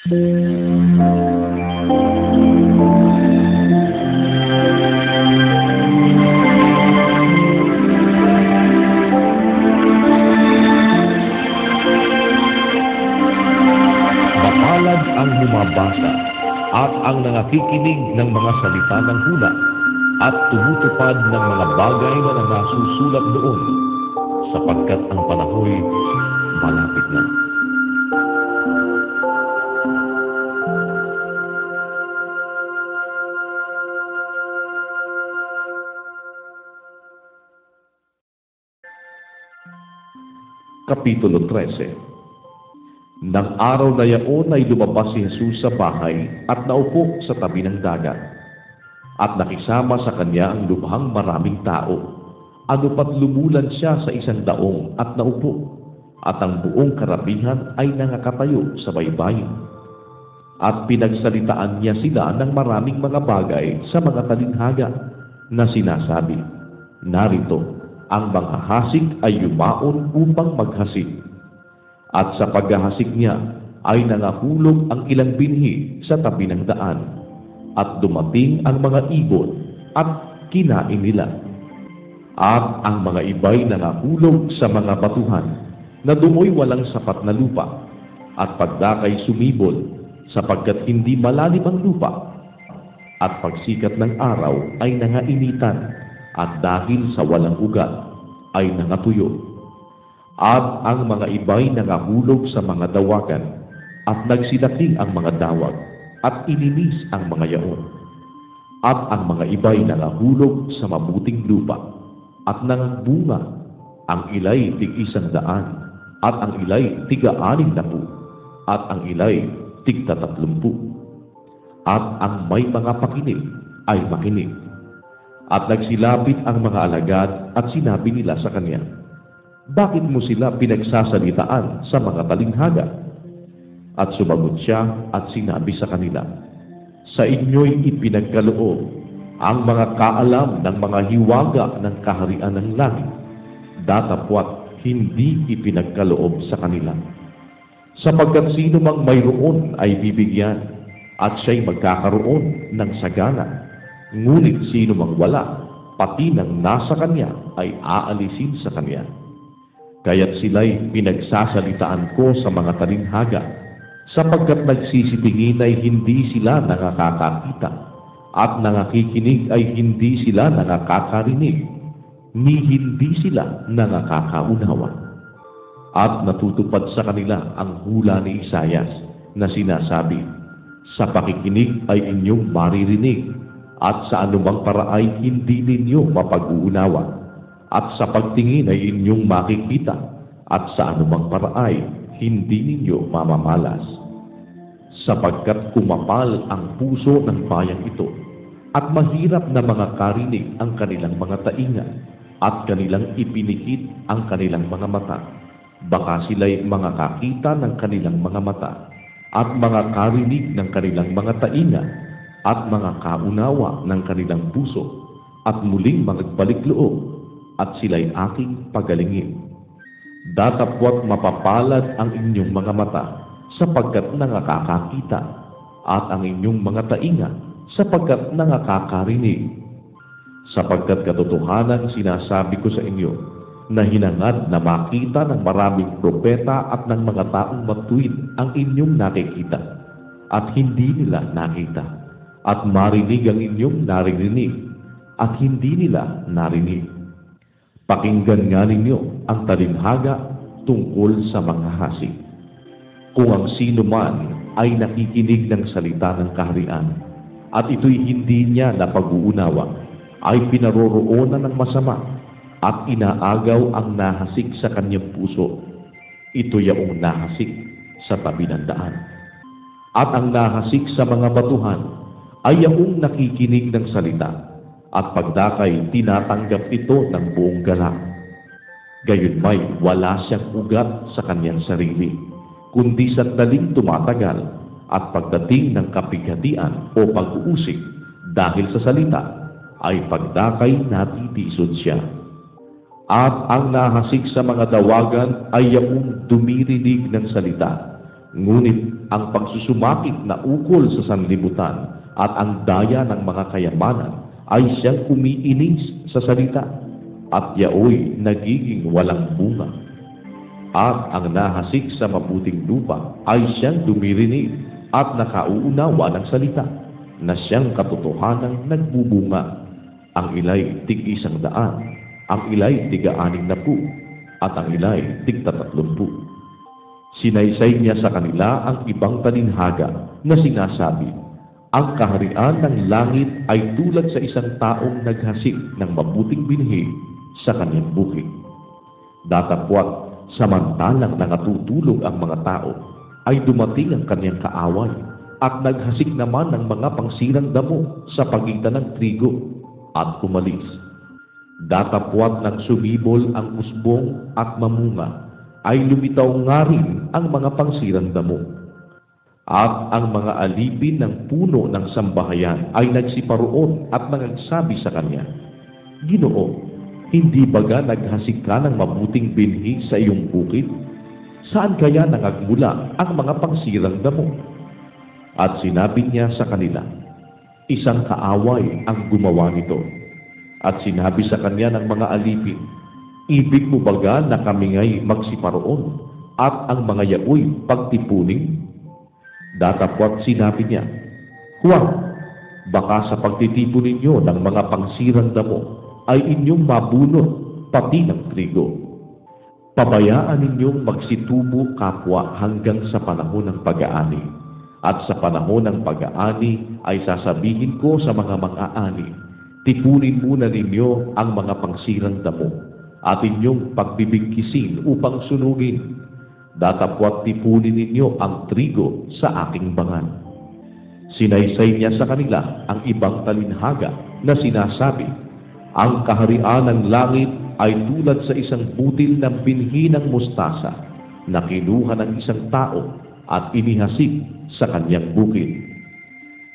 Mapalad ang bumabasa at ang nangakikinig ng mga salita ng hula at tumutupad ng mga bagay na nasusulat doon, sapagkat ang panahoy malapit na. Kapitulo 13. Nang araw na yaon ay lumabas si Jesus sa bahay at naupo sa tabi ng dagat. At nakisama sa kanya ang lubhang maraming tao. Ano pat lumulan siya sa isang daong at naupo, at ang buong karabihan ay nangakatayo sa baybayin. At pinagsalitaan niya sila ng maraming mga bagay sa mga talinhaga na sinasabi, narito, ang manghahasik ay yumaon upang maghasik. At sa paghahasik niya ay nangahulog ang ilang binhi sa tabi ng daan. At dumating ang mga ibon at kinain nila. At ang mga iba'y nangahulog sa mga batuhan na dumoy walang sapat na lupa. At pagdakay sumibol sapagkat hindi malalim ang lupa. At pagsikat ng araw ay nangainitan at dahil sa walang ugat ay nangatuyo. At ang mga iba'y nangahulog sa mga dawagan, at nagsilaking ang mga dawag, at ininis ang mga yaon. At ang mga iba'y nangahulog sa mabuting lupa, at nangbunga, ang ilay tig-100, at ang ilay tig-60, at ang ilay tig-30. At ang may mga pakinig ay makinig. At nagsilapit ang mga alagad at sinabi nila sa kanya, bakit mo sila pinagsasalitaan sa mga talinghaga? At sumagot siya at sinabi sa kanila, sa inyo'y ipinagkaloob ang mga kaalam ng mga hiwaga ng kaharian ng langit, datapwat hindi ipinagkaloob sa kanila. Sapagkat sino mang mayroon ay bibigyan, at siya'y magkakaroon ng sagana. Ngunit sino mang wala, pati ng nasa kanya ay aalisin sa kanya. Kaya't sila'y pinagsasalitaan ko sa mga talinghaga, sapagkat nagsisitingin ay hindi sila nakakakita, at nangakikinig ay hindi sila nakakarinig, ni hindi sila nakakaunawa. At natutupad sa kanila ang hula ni Isaias na sinasabi, sa pakikinig ay inyong maririnig, at sa anumang paraay hindi ninyo mapag-uunawa. At sa pagtingin ay inyong makikita, at sa anumang paraay, hindi ninyo mamamalas. Sapagkat kumapal ang puso ng bayang ito, at mahirap na mga karinig ang kanilang mga tainga, at kanilang ipinikit ang kanilang mga mata. Baka sila'y mga kakita ng kanilang mga mata, at mga karinig ng kanilang mga tainga, at mga kaunawa ng kanilang puso, at muling magbalik loob, at sila'y aking pagalingin. Datapwat mapapalad ang inyong mga mata, sapagkat nangakakakita, at ang inyong mga tainga, sapagkat nangakakarinig. Sapagkat katotohanan sinasabi ko sa inyo, na hinangad na makita ng maraming propeta at ng mga taong matuwid ang inyong nakikita, at hindi nila nakita, at marinig ang inyong naririnig, at hindi nila narinig. Pakinggan nga ninyo ang talinghaga tungkol sa mga hasik. Kung ang sino man ay nakikinig ng salita ng kaharian, at ito'y hindi niya napag-uunawa, ay pinaroroonan ng masama, at inaagaw ang nahasik sa kanyang puso. Ito yaong nahasik sa tabi ng daan. At ang nahasik sa mga batuhan ay yaong nakikinig ng salita, at pagdakay tinatanggap ito ng buong galak. Gayunmay wala siyang ugat sa kanyang sarili, kundi sandaling tumatagal, at pagdating ng kapighatian o pag-uusig dahil sa salita, ay pagdakay natitisod siya. At ang nahasik sa mga dawagan ay yaong dumirinig ng salita, ngunit ang pagsusumakit na ukol sa sanlibutan at ang daya ng mga kayamanan ay siyang umiinis sa salita at yaoy nagiging walang bunga. At ang nahasik sa mabuting lupa ay siyang dumirinig at nakauunawa ng salita na siyang katotohanang nagbubunga. Ang ilay tig-100, ang ilay tig-60, at ang ilay tig-30. Sinaysay niya sa kanila ang ibang talinhaga na sinasabi, ang kaharian ng langit ay tulad sa isang taong naghasik ng mabuting binhi sa kanyang bukid. Datapwat, samantalang nangatutulog ang mga tao, ay dumating ang kanyang kaaway at naghasik naman ng mga pangsirang damo sa pagitan ng trigo at umalis. Datapwat nang sumibol ang usbong at mamunga, ay lumitaw nga rin ang mga pangsirang damo. At ang mga alipin ng puno ng sambahayan ay nagsiparoon at nagsabi sa kanya, Ginoo, hindi baga naghasik ka ng mabuting binhi sa iyong bukid? Saan kaya nangagmula ang mga pangsirang damo? At sinabi niya sa kanila, isang kaaway ang gumawa nito. At sinabi sa kanya ng mga alipin, ibig mo baga na kami nga'y magsiparoon at ang mga yaoy pagtipunin? Datapwat sinabi niya, huwag, baka sa pagtitipon ninyo ng mga pangsirang damo ay inyong mabunot pati ng trigo. Pabayaan ninyong magsitubo kapwa hanggang sa panahon ng pag-aani. At sa panahon ng pag-aani ay sasabihin ko sa mga mang-aani, tipunin muna ninyo ang mga pangsirang damo at inyong pagbibigkisin upang sunugin. Datapwat tipunin ninyo ang trigo sa aking bangan. Sinaysay niya sa kanila ang ibang talinhaga na sinasabi, ang kaharian ng langit ay tulad sa isang butil ng binhi ng mustasa na kinuha ng isang tao at inihasik sa kanyang bukid.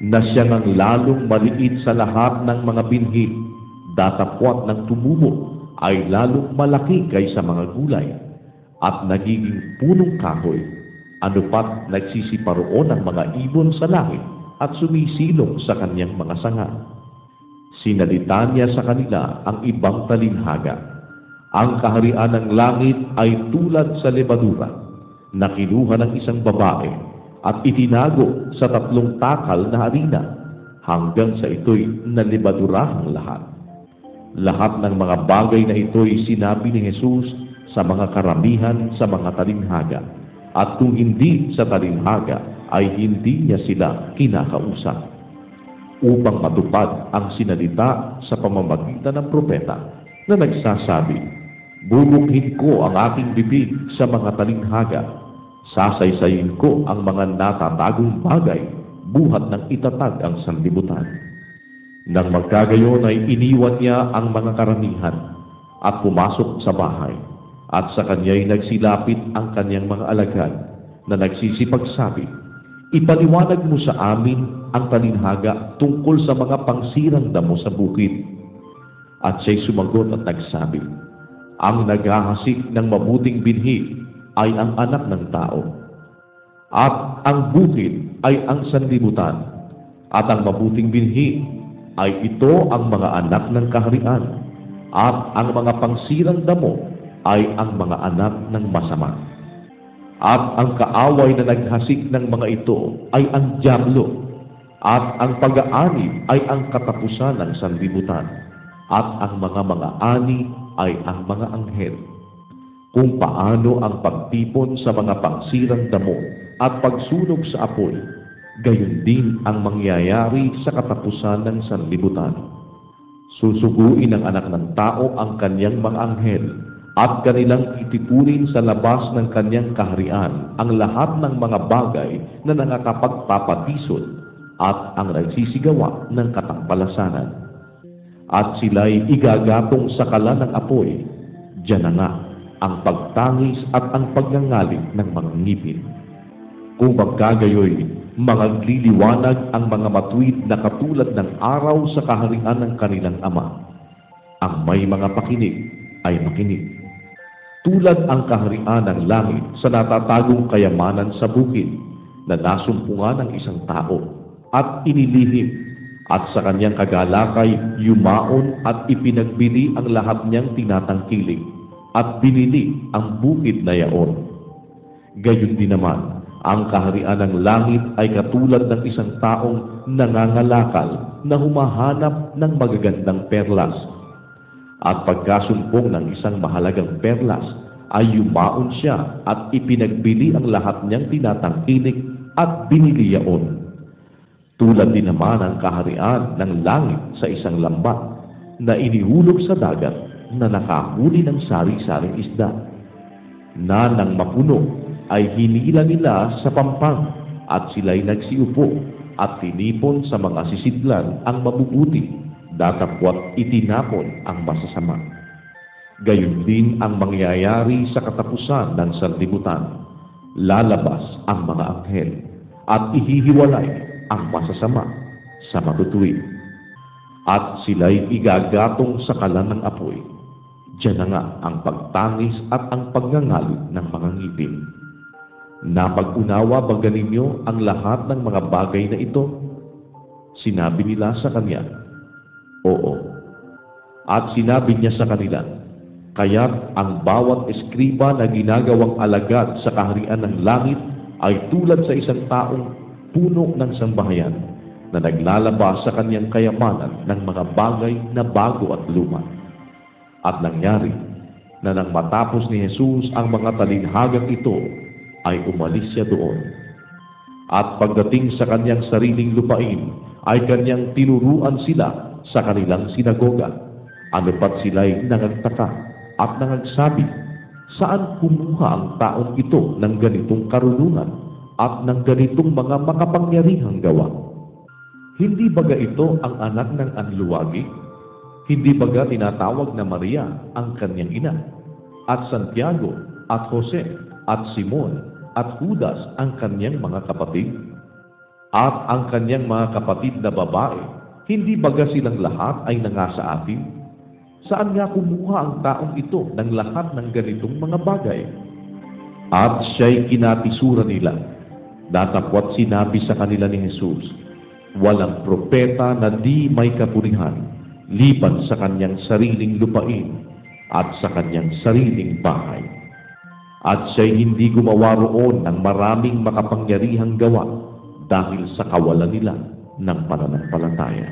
Na siya ngang lalong maliit sa lahat ng mga binhi, datapwat ng tumubo ay lalong malaki kaysa mga gulay, at nagiging punong kahoy, anupat nagsisiparoon ang mga ibon sa langit at sumisilong sa kanyang mga sanga. Sinalita niya sa kanila ang ibang talinhaga, ang kaharian ng langit ay tulad sa lebadura na kinuha ng isang babae at itinago sa 3 takal na harina hanggang sa ito'y nalibadurahang lahat. Lahat ng mga bagay na ito'y sinabi ni Jesus sa mga karamihan sa mga talinhaga, at kung hindi sa talinhaga ay hindi niya sila kinakausap, upang matupad ang sinalita sa pamamagitan ng propeta na nagsasabi, bubukhin ko ang aking bibig sa mga talinhaga, sasaysayin ko ang mga natatagong bagay, buhat ng itatag ang sanlibutan. Nang magkagayon ay iniwan niya ang mga karamihan at pumasok sa bahay, at sa kanya'y nagsilapit ang kanyang mga alagad na nagsisipagsabi, ipaliwanag mo sa amin ang talinhaga tungkol sa mga pangsirang damo sa bukid. At siya'y sumagot at nagsabi, ang naghahasik ng mabuting binhi ay ang anak ng tao, at ang bukid ay ang sanlibutan, at ang mabuting binhi ay ito ang mga anak ng kaharian, at ang mga pangsirang damo ay ang mga anak ng masama. At ang kaaway na naghasik ng mga ito ay ang dyablo, at ang pag-aani ay ang katapusan ng sanlibutan, at ang mga ani ay ang mga anghel. Kung paano ang pagtipon sa mga pangsirang damo at pagsunog sa apoy, gayon din ang mangyayari sa katapusan ng sanlibutan. Susuguin ng anak ng tao ang kanyang mga anghel, at kanilang itipunin sa labas ng kanyang kaharian ang lahat ng mga bagay na nakakapagpapatisod at ang nagsisigawa ng katampalasanan. At sila'y igagatong sa kala ng apoy, diyan na nga ang pagtangis at ang pagngangaling ng mga ngipin. Kung magkagayoy, magliliwanag ang mga matuwid na katulad ng araw sa kaharian ng kanilang Ama. Ang may mga pakinig ay makinig. Tulad ang kaharian ng langit sa natatagong kayamanan sa bukid, na nasumpungan ng isang tao at inilihim, at sa kanyang kagalakay yumaon at ipinagbili ang lahat niyang tinatangkilik at binili ang bukid na yaon. Gayon din naman, ang kaharian ng langit ay katulad ng isang taong nangangalakal na humahanap ng magagandang perlas. At pagkasumpong ng isang mahalagang perlas, ay yumaon siya at ipinagbili ang lahat niyang tinatangkilik at binili yaon. Tulad din naman ang kaharian ng langit sa isang lambat na inihulog sa dagat na nakahuli ng sari-saring isda, na nang mapuno ay hinila nila sa pampang at sila'y nagsiupo at tinipon sa mga sisidlan ang mabubuti, datapwat itinapon ang masasama. Gayon din ang mangyayari sa katapusan ng sanlibutan. Lalabas ang mga anghel at ihihiwalay ang masasama sa matutuwid, at sila'y igagatong sa kalan ng apoy. Diyan na nga ang pagtangis at ang pagngangalit ng mga ngipin. Napag-unawa ba ganinyo ang lahat ng mga bagay na ito? Sinabi nila sa kanya, oo. At sinabi niya sa kanila, kaya't ang bawat eskriba na ginagawang alagad sa kaharian ng langit ay tulad sa isang taong puno ng sambahayan na naglalabas sa kanyang kayamanan ng mga bagay na bago at luma. At nangyari na nang matapos ni Jesus ang mga talinhagang ito, ay umalis siya doon. At pagdating sa kanyang sariling lupain, ay kanyang tinuruan sila sa kanilang sinagoga. Ano pat sila'y nangagtaka at nangagsabi, saan kumuha ang taong ito ng ganitong karunungan at ng ganitong mga makapangyarihang gawa? Hindi baga ito ang anak ng anluwagi? Hindi baga tinatawag na Maria ang kanyang ina, at Santiago, at Jose, at Simon, at Judas ang kanyang mga kapatid? At ang kanyang mga kapatid na babae, hindi baga silang lahat ay nangasa atin? Saan nga kumuha ang taong ito ng lahat ng ganitong mga bagay? At siya'y kinatisura nila, datapwat sinabi sa kanila ni Jesus, walang propeta na di may kapurihan, liban sa kanyang sariling lupain at sa kanyang sariling bahay. At siya'y hindi gumawa roon ng maraming makapangyarihang gawa dahil sa kawalan nila ng pananampalataya.